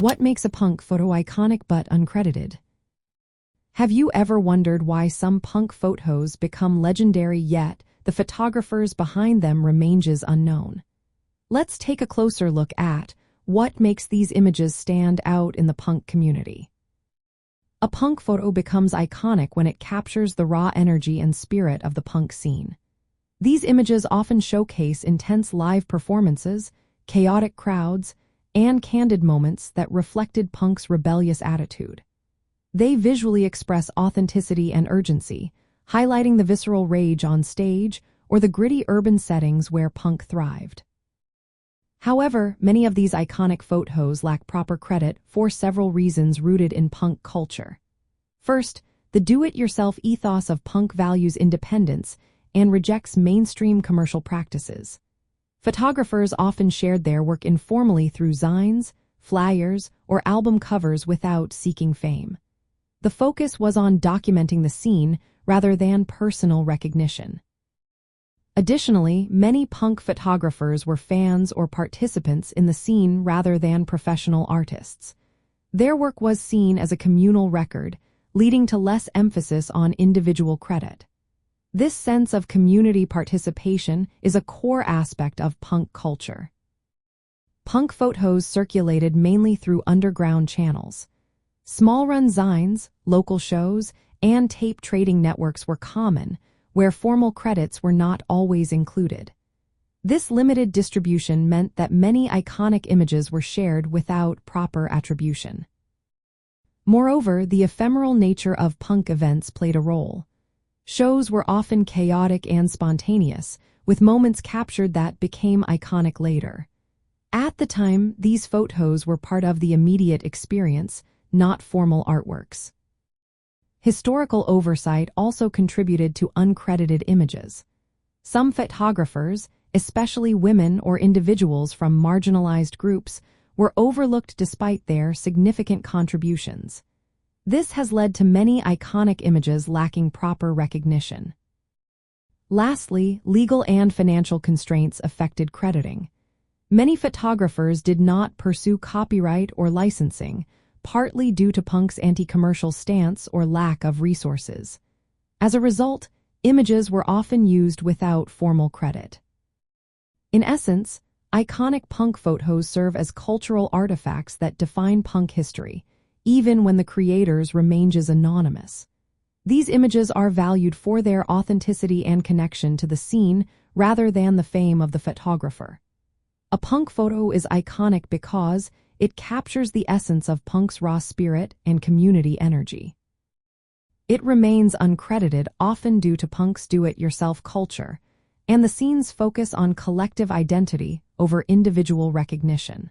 What makes a punk photo iconic but uncredited? Have you ever wondered why some punk photos become legendary yet the photographers behind them remains unknown? Let's take a closer look at what makes these images stand out in the punk community. A punk photo becomes iconic when it captures the raw energy and spirit of the punk scene. These images often showcase intense live performances, chaotic crowds, and candid moments that reflected punk's rebellious attitude. They visually express authenticity and urgency, highlighting the visceral rage on stage or the gritty urban settings where punk thrived. However, many of these iconic photos lack proper credit for several reasons rooted in punk culture. First, the do-it-yourself ethos of punk values independence and rejects mainstream commercial practices. Photographers often shared their work informally through zines, flyers, or album covers without seeking fame. The focus was on documenting the scene rather than personal recognition. Additionally, many punk photographers were fans or participants in the scene rather than professional artists. Their work was seen as a communal record, leading to less emphasis on individual credit. This sense of community participation is a core aspect of punk culture. Punk photos circulated mainly through underground channels. Small-run zines, local shows, and tape trading networks were common, where formal credits were not always included. This limited distribution meant that many iconic images were shared without proper attribution. Moreover, the ephemeral nature of punk events played a role. Shows were often chaotic and spontaneous, with moments captured that became iconic later. At the time, these photos were part of the immediate experience, not formal artworks. Historical oversight also contributed to uncredited images. Some photographers, especially women or individuals from marginalized groups, were overlooked despite their significant contributions. This has led to many iconic images lacking proper recognition. Lastly, legal and financial constraints affected crediting. Many photographers did not pursue copyright or licensing, partly due to punk's anti-commercial stance or lack of resources. As a result, images were often used without formal credit. In essence, iconic punk photos serve as cultural artifacts that define punk history, even when the creators remain anonymous. These images are valued for their authenticity and connection to the scene rather than the fame of the photographer. A punk photo is iconic because it captures the essence of punk's raw spirit and community energy. It remains uncredited often due to punk's do-it-yourself culture and the scene's focus on collective identity over individual recognition.